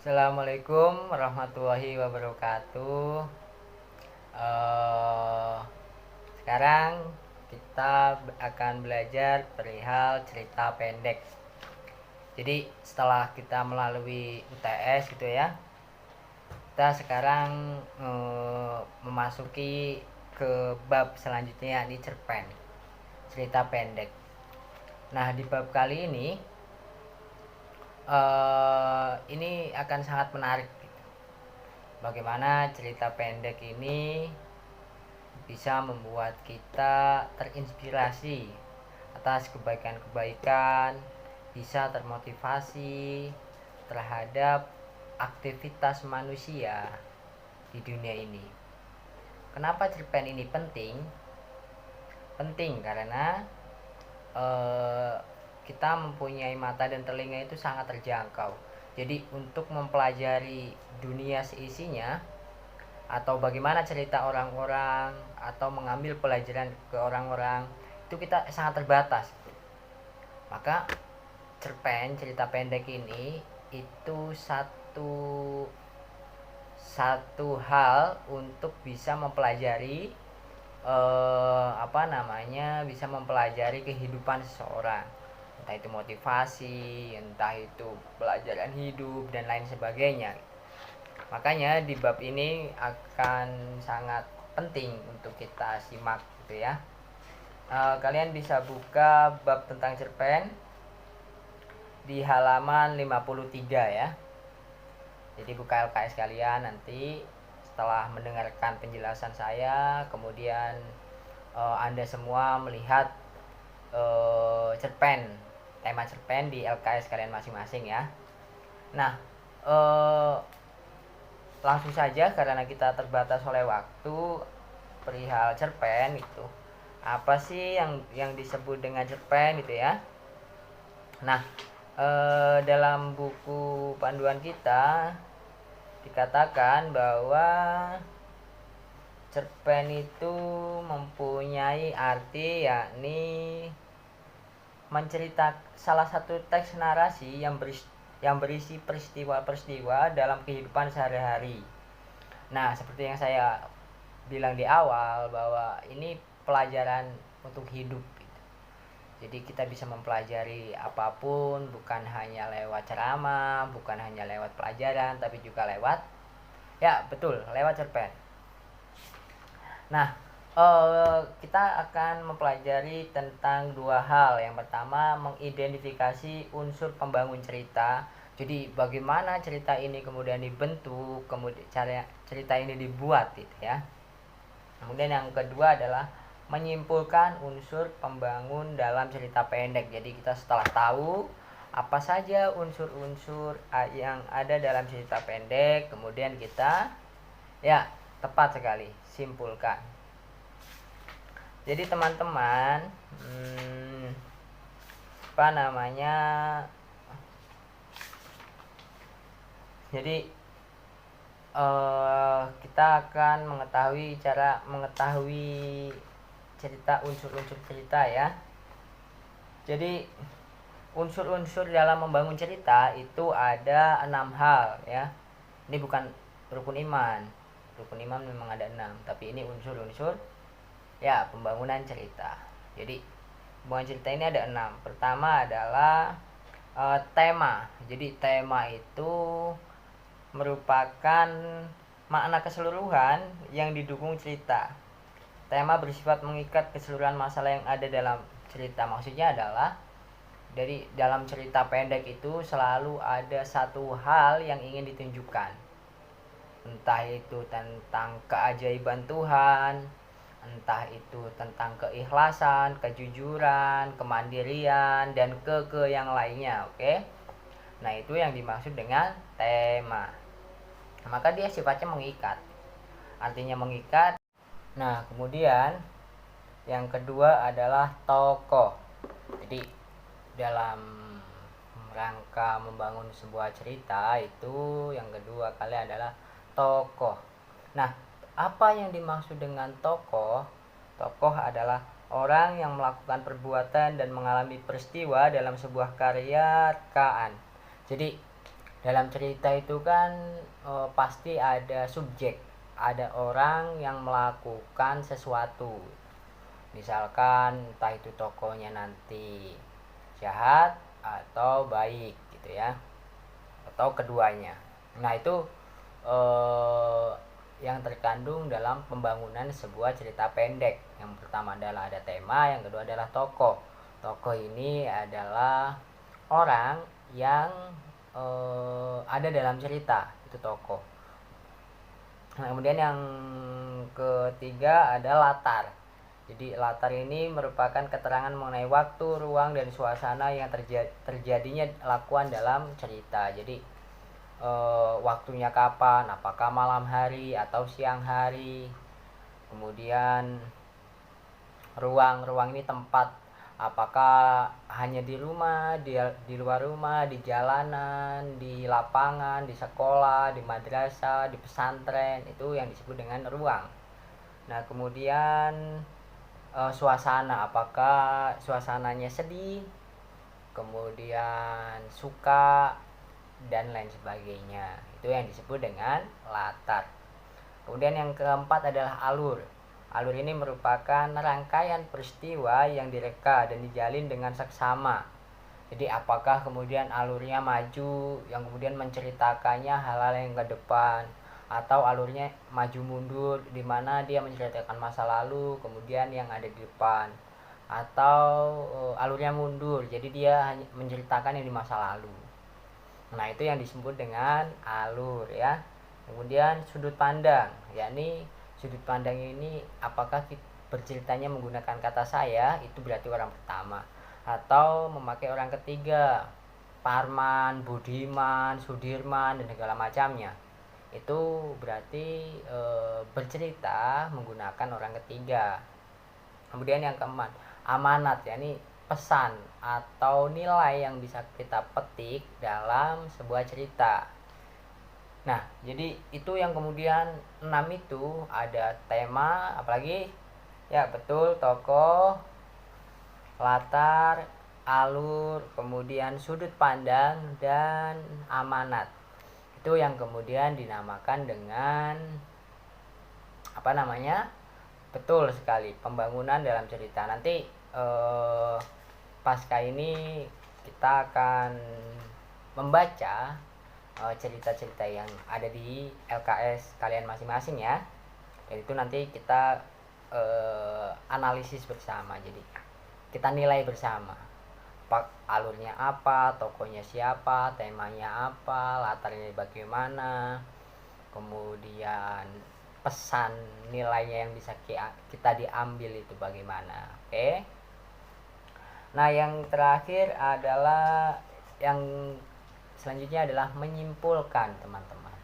Assalamualaikum warahmatullahi wabarakatuh. Eh, Sekarang kita akan belajar perihal cerita pendek. Jadi setelah kita melalui UTS gitu ya, kita sekarang memasuki ke bab selanjutnya, di cerpen cerita pendek. Nah, di bab kali ini akan sangat menarik gitu. Bagaimana cerita pendek ini bisa membuat kita terinspirasi atas kebaikan-kebaikan, bisa termotivasi terhadap aktivitas manusia di dunia ini. Kenapa cerpen ini penting? Penting karena eh, kita mempunyai mata dan telinga itu sangat terjangkau. Jadi untuk mempelajari dunia seisinya, atau bagaimana cerita orang-orang, atau mengambil pelajaran ke orang-orang, itu kita sangat terbatas. Maka cerpen cerita pendek ini itu satu hal untuk bisa mempelajari bisa mempelajari kehidupan seseorang, entah itu motivasi, entah itu pelajaran hidup dan lain sebagainya. Makanya di bab ini akan sangat penting untuk kita simak gitu ya. Kalian bisa buka bab tentang cerpen di halaman 53 ya. Jadi buka LKS kalian nanti setelah mendengarkan penjelasan saya, kemudian Anda semua melihat tema cerpen di LKS kalian masing-masing ya. Nah, langsung saja karena kita terbatas oleh waktu, perihal cerpen itu apa sih yang disebut dengan cerpen gitu ya. Nah, dalam buku panduan kita dikatakan bahwa cerpen itu mempunyai arti, yakni menceritakan salah satu teks narasi yang berisi peristiwa-peristiwa dalam kehidupan sehari-hari. Nah, seperti yang saya bilang di awal bahwa ini pelajaran untuk hidup. Jadi kita bisa mempelajari apapun, bukan hanya lewat ceramah, bukan hanya lewat pelajaran, tapi juga lewat, ya betul, lewat cerpen. Nah, kita akan mempelajari tentang dua hal. Yang pertama, mengidentifikasi unsur pembangun cerita. Jadi bagaimana cerita ini kemudian dibentuk, kemudian cara cerita ini dibuat gitu ya. Kemudian yang kedua adalah menyimpulkan unsur pembangun dalam cerita pendek. Jadi kita setelah tahu apa saja unsur-unsur yang ada dalam cerita pendek, kemudian kita, ya tepat sekali, simpulkan. Jadi teman-teman, jadi kita akan mengetahui cerita, unsur-unsur cerita ya. Jadi unsur-unsur dalam membangun cerita itu ada 6 hal ya. Ini bukan rukun iman. Rukun iman memang ada 6, tapi ini unsur-unsur ya pembangunan cerita. Jadi pembangunan cerita ini ada 6. Pertama adalah tema. Jadi tema itu merupakan makna keseluruhan yang didukung cerita. Tema bersifat mengikat keseluruhan masalah yang ada dalam cerita. Maksudnya adalah dari dalam cerita pendek itu selalu ada satu hal yang ingin ditunjukkan. Entah itu tentang keajaiban Tuhan, entah itu tentang keikhlasan, kejujuran, kemandirian, dan yang lainnya. Oke. Nah, itu yang dimaksud dengan tema. Maka dia sifatnya mengikat. Artinya mengikat. Nah, kemudian yang kedua adalah tokoh. Jadi dalam rangka membangun sebuah cerita itu yang kedua kali adalah tokoh. Nah, apa yang dimaksud dengan tokoh? Tokoh adalah orang yang melakukan perbuatan dan mengalami peristiwa dalam sebuah karya rekaan. Jadi dalam cerita itu kan pasti ada subjek, ada orang yang melakukan sesuatu. Misalkan entah itu tokohnya nanti jahat atau baik gitu ya, atau keduanya. Nah itu eh, yang terkandung dalam pembangunan sebuah cerita pendek. Yang pertama adalah ada tema, yang kedua adalah tokoh. Tokoh ini adalah orang yang ada dalam cerita, itu tokoh. Nah, kemudian yang ketiga ada latar. Jadi latar ini merupakan keterangan mengenai waktu, ruang, dan suasana yang terjadinya lakukan dalam cerita. Jadi waktunya kapan, apakah malam hari atau siang hari. Kemudian ruang ini tempat, apakah hanya di rumah, di luar rumah, di jalanan, di lapangan, di sekolah, di madrasah, di pesantren, itu yang disebut dengan ruang. Nah kemudian suasana, apakah suasananya sedih, kemudian suka, dan lain sebagainya, itu yang disebut dengan latar. Kemudian yang keempat adalah alur. Alur ini merupakan rangkaian peristiwa yang direka dan dijalin dengan seksama. Jadi apakah kemudian alurnya maju yang kemudian menceritakannya hal-hal yang ke depan, atau alurnya maju mundur di mana dia menceritakan masa lalu kemudian yang ada di depan, atau alurnya mundur jadi dia hanya menceritakan yang di masa lalu. Nah itu yang disebut dengan alur ya. Kemudian sudut pandang, yakni sudut pandang ini apakah berceritanya menggunakan kata saya, itu berarti orang pertama, atau memakai orang ketiga, Parman, Budiman, Sudirman, dan segala macamnya, itu berarti bercerita menggunakan orang ketiga. Kemudian yang keempat, amanat, yakni pesan atau nilai yang bisa kita petik dalam sebuah cerita. Nah, jadi itu yang kemudian 6 itu ada tema, apalagi ya betul, tokoh, latar, alur, kemudian sudut pandang, dan amanat. Itu yang kemudian dinamakan dengan apa namanya? Betul sekali, pembangunan dalam cerita. Nanti pasca ini kita akan membaca cerita-cerita yang ada di LKS kalian masing-masing ya. Dan itu nanti kita analisis bersama. Jadi kita nilai bersama. Alurnya apa, tokohnya siapa, temanya apa, latarnya bagaimana, kemudian pesan nilainya yang bisa kita diambil itu bagaimana. Oke. Nah, yang terakhir adalah yang selanjutnya adalah menyimpulkan, teman-teman.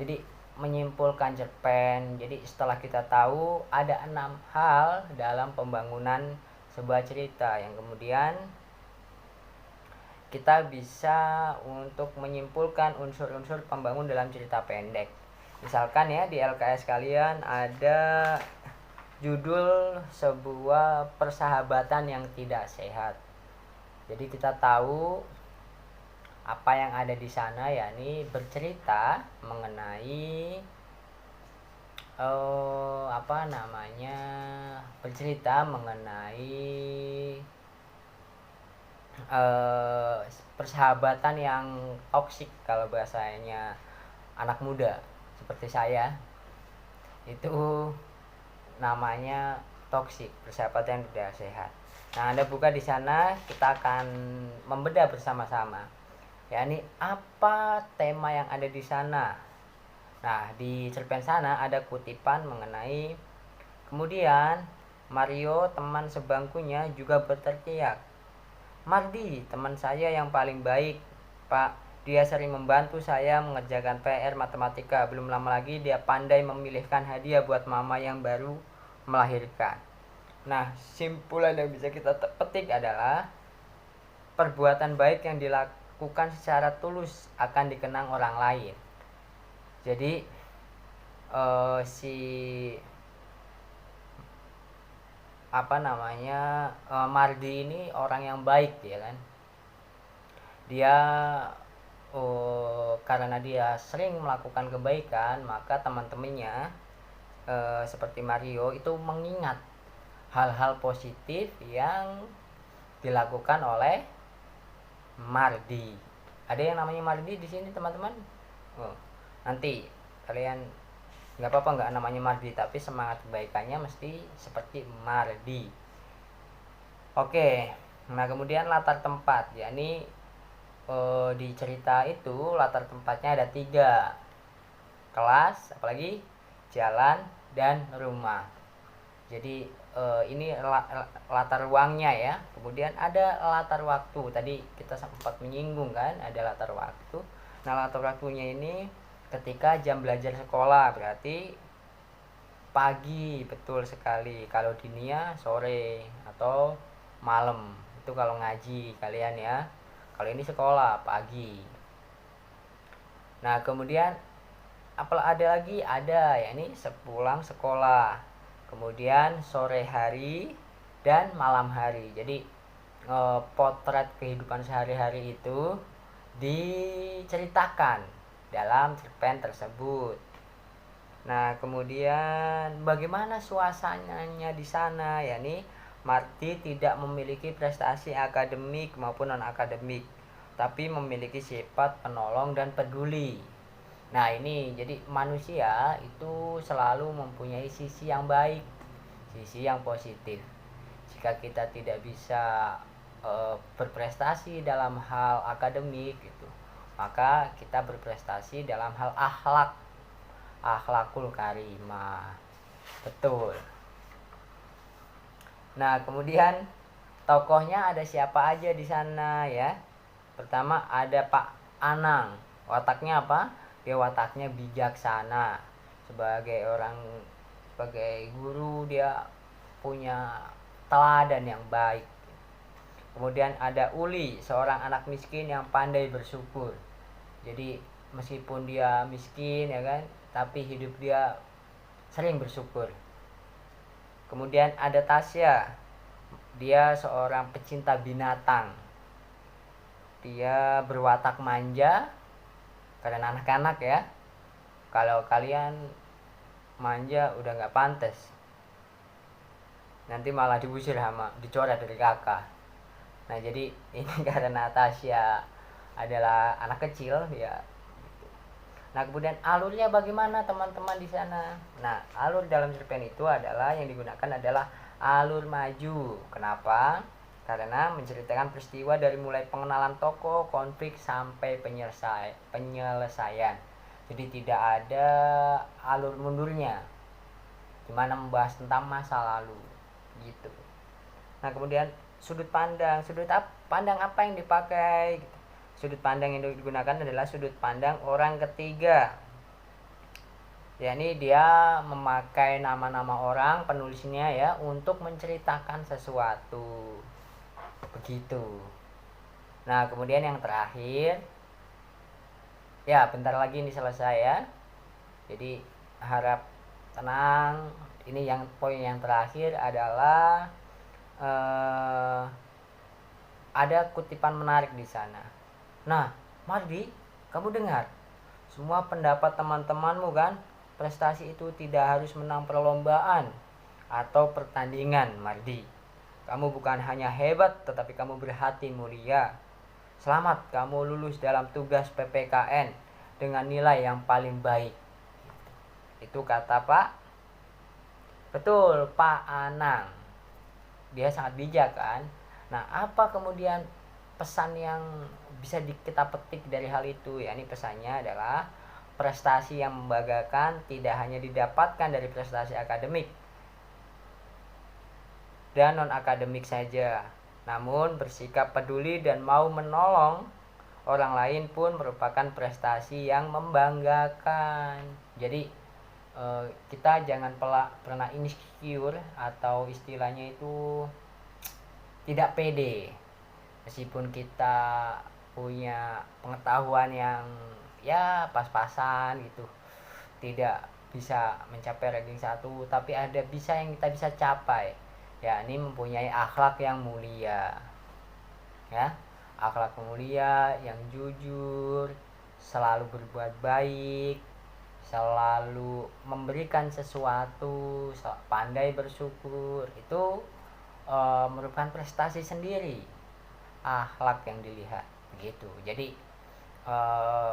Jadi menyimpulkan cerpen. Jadi setelah kita tahu ada 6 hal dalam pembangunan sebuah cerita yang kemudian kita bisa untuk menyimpulkan unsur-unsur pembangun dalam cerita pendek. Misalkan ya di LKS kalian ada judul sebuah persahabatan yang tidak sehat. Jadi kita tahu apa yang ada di sana, yakni bercerita mengenai bercerita mengenai persahabatan yang toksik kalau bahasanya anak muda seperti saya, itu namanya toksik, persahabatan yang tidak sehat. Nah, Anda buka di sana, kita akan membedah bersama-sama, yakni apa tema yang ada di sana. Nah, di cerpen sana ada kutipan mengenai, kemudian Mario teman sebangkunya juga berteriak, "Mardi, teman saya yang paling baik, Pak. Dia sering membantu saya mengerjakan PR matematika. Belum lama lagi dia pandai memilihkan hadiah buat mama yang baru melahirkan." Nah, simpulan yang bisa kita petik adalah perbuatan baik yang dilakukan secara tulus akan dikenang orang lain. Jadi Mardi ini orang yang baik ya kan. Dia karena dia sering melakukan kebaikan, maka teman-temannya seperti Mario itu mengingat hal-hal positif yang dilakukan oleh Mardi. Ada yang namanya Mardi di sini teman-teman? Nanti kalian nggak apa-apa nggak namanya Mardi, tapi semangat kebaikannya mesti seperti Mardi. Oke, nah kemudian latar tempat, yakni di cerita itu latar tempatnya ada 3, kelas, apalagi jalan dan rumah. Jadi ini latar ruangnya ya. Kemudian ada latar waktu. Tadi kita sempat menyinggung kan, ada latar waktu. Nah, latar waktunya ini ketika jam belajar sekolah, berarti pagi, betul sekali. Kalau dinia sore atau malam. Itu kalau ngaji kalian ya. Kalau ini sekolah pagi. Nah, kemudian ada lagi, ada ya, ini sepulang sekolah, kemudian sore hari dan malam hari. Jadi potret kehidupan sehari-hari itu diceritakan dalam cerpen tersebut. Nah, kemudian bagaimana suasananya di sana, yakni Marty tidak memiliki prestasi akademik maupun non akademik, tapi memiliki sifat penolong dan peduli. Nah, ini jadi manusia itu selalu mempunyai sisi yang baik, sisi yang positif. Jika kita tidak bisa berprestasi dalam hal akademik gitu, maka kita berprestasi dalam hal akhlak, akhlakul karimah. Betul. Nah, kemudian tokohnya ada siapa aja di sana ya? Pertama ada Pak Anang. Wataknya apa? Dia wataknya bijaksana. Sebagai guru dia punya teladan yang baik. Kemudian ada Uli, seorang anak miskin yang pandai bersyukur. Jadi meskipun dia miskin ya kan, tapi hidup dia sering bersyukur. Kemudian ada Tasya, dia seorang pecinta binatang. Dia berwatak manja karena anak-anak ya. Kalau kalian manja udah nggak pantas, nanti malah diusir sama dicoret dari kakak. Nah, jadi ini karena Tasya adalah anak kecil ya. Nah, kemudian alurnya bagaimana teman-teman di sana? Nah, alur dalam cerpen itu adalah yang digunakan adalah alur maju. Kenapa? Karena menceritakan peristiwa dari mulai pengenalan tokoh, konflik sampai penyelesaian. Jadi tidak ada alur mundurnya, dimana membahas tentang masa lalu gitu. Nah, kemudian sudut pandang apa yang dipakai gitu. Sudut pandang yang digunakan adalah sudut pandang orang ketiga, yakni dia memakai nama-nama orang penulisnya ya untuk menceritakan sesuatu begitu. Nah, kemudian yang terakhir ya, bentar lagi ini selesai ya, jadi harap tenang. Ini yang poin yang terakhir adalah ada kutipan menarik di sana. Nah, Mardi, kamu dengar semua pendapat teman-temanmu kan? Prestasi itu tidak harus menang perlombaan atau pertandingan, Mardi. Kamu bukan hanya hebat, tetapi kamu berhati mulia. Selamat, kamu lulus dalam tugas PPKN dengan nilai yang paling baik. Itu kata Pak. Betul, Pak Anang. Dia sangat bijak kan? Nah, apa kemudian pesan yang bisa kita petik dari hal itu? Ya, ini pesannya adalah prestasi yang membanggakan tidak hanya didapatkan dari prestasi akademik dan non-akademik saja, namun bersikap peduli dan mau menolong orang lain pun merupakan prestasi yang membanggakan. Jadi kita jangan pernah insecure atau istilahnya itu tidak pede. Meskipun kita punya pengetahuan yang ya pas-pasan gitu, tidak bisa mencapai ranking 1, tapi ada yang kita bisa capai, yakni mempunyai akhlak yang mulia ya. akhlak mulia, yang jujur, selalu berbuat baik, selalu memberikan sesuatu, pandai bersyukur. Itu merupakan prestasi sendiri, akhlak yang dilihat begitu. Jadi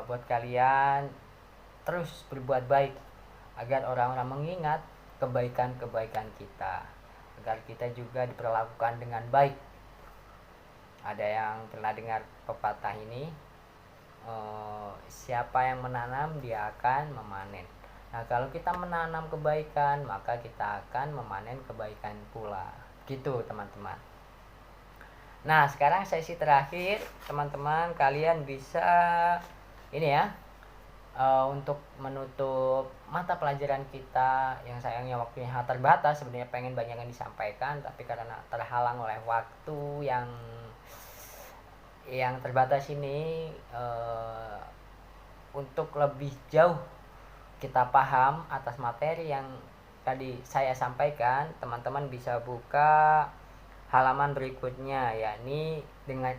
buat kalian terus berbuat baik agar orang-orang mengingat kebaikan-kebaikan kita, agar kita juga diperlakukan dengan baik. Ada yang pernah dengar pepatah ini, siapa yang menanam dia akan memanen. Nah, kalau kita menanam kebaikan, maka kita akan memanen kebaikan pula. Gitu, teman-teman. Nah, sekarang sesi terakhir, teman-teman, kalian bisa ini ya, untuk menutup mata pelajaran kita yang sayangnya waktunya terbatas. Sebenarnya pengen banyak yang disampaikan, tapi karena terhalang oleh waktu yang terbatas ini, untuk lebih jauh kita paham atas materi yang tadi saya sampaikan, teman-teman bisa buka halaman berikutnya, yakni dengan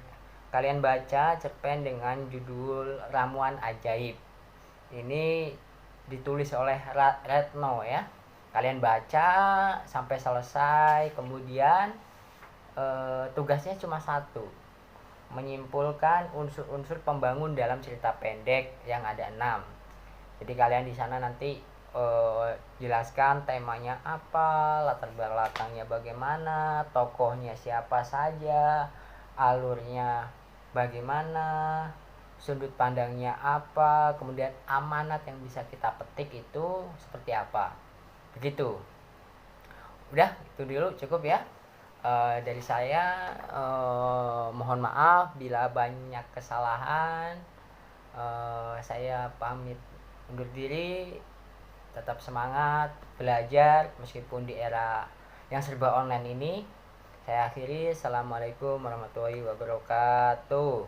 kalian baca cerpen dengan judul Ramuan Ajaib. Ini ditulis oleh Retno ya. Kalian baca sampai selesai, kemudian tugasnya cuma satu, menyimpulkan unsur-unsur pembangun dalam cerita pendek yang ada 6. Jadi kalian di sana nanti jelaskan temanya apa, latar belakangnya bagaimana, tokohnya siapa saja, alurnya bagaimana, sudut pandangnya apa, kemudian amanat yang bisa kita petik itu seperti apa. Begitu. Udah, itu dulu cukup ya. Dari saya, mohon maaf bila banyak kesalahan. Saya pamit undur diri. Tetap semangat belajar meskipun di era yang serba online ini. Saya akhiri. Assalamualaikum warahmatullahi wabarakatuh.